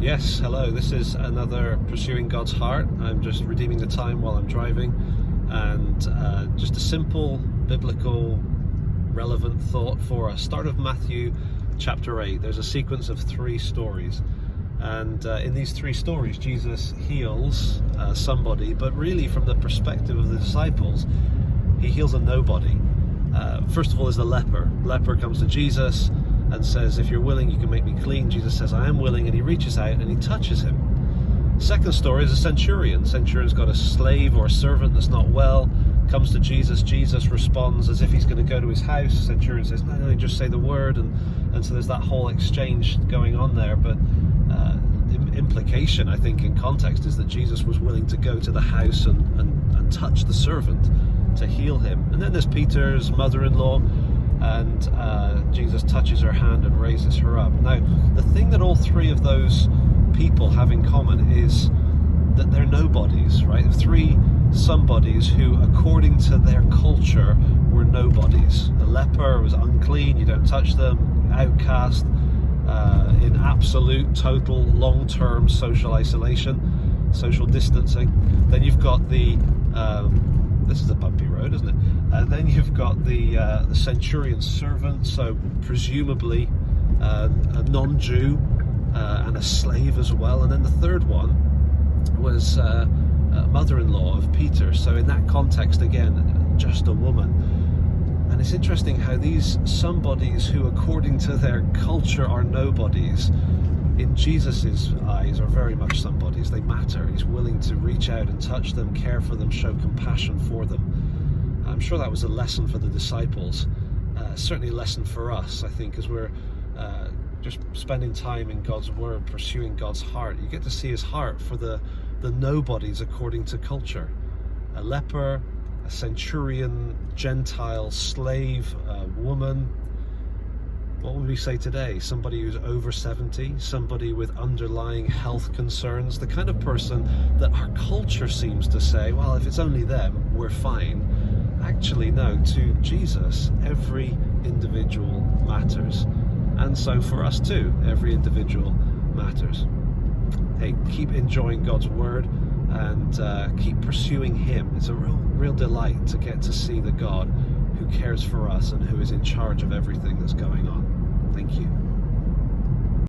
Yes, hello. This is another Pursuing God's Heart. I'm just redeeming the time while I'm driving, and just a simple biblical relevant thought for us. Start of Matthew chapter 8. There's a sequence of 3 stories, and in these 3 stories Jesus heals somebody, but really from the perspective of the disciples, he heals a nobody. First of all, there's the leper. Leper comes to Jesus and says, if you're willing, you can make me clean. Jesus says, I am willing, and he reaches out and he touches him. Second story is a centurion. Centurion's got a slave or a servant that's not well, comes to Jesus. Jesus responds as if he's going to go to his house. Centurion says, no, just say the word. And so there's that whole exchange going on there. But implication, I think, in context is that Jesus was willing to go to the house and touch the servant to heal him. And then there's Peter's mother-in-law, and Jesus touches her hand and raises her up. Now, the thing that all 3 of those people have in common is that they're nobodies, right? 3 somebodies who, according to their culture, were nobodies. The leper was unclean, you don't touch them, outcast, in absolute, total, long-term social isolation, social distancing. Then you've got the this is a bumpy road, isn't it? And then you've got the centurion's servant, so presumably a non-Jew and a slave as well. And then the third one was a mother-in-law of Peter. So in that context, again, just a woman. And it's interesting how these somebodies who, according to their culture, are nobodies, in Jesus's eyes are very much somebodies. They matter. He's willing to reach out and touch them, care for them, show compassion for them. I'm sure that was a lesson for the disciples, certainly a lesson for us, I think, as we're just spending time in God's Word, pursuing God's heart. You get to see his heart for the nobodies according to culture. A leper, a centurion, Gentile, slave, a woman. What would we say today? Somebody who's over 70, somebody with underlying health concerns, the kind of person that our culture seems to say, well, if it's only them, we're fine. Actually, no, to Jesus, every individual matters. And so for us too, every individual matters. Hey, keep enjoying God's Word and keep pursuing him. It's a real delight to get to see the God who cares for us and who is in charge of everything that's going on. Thank you.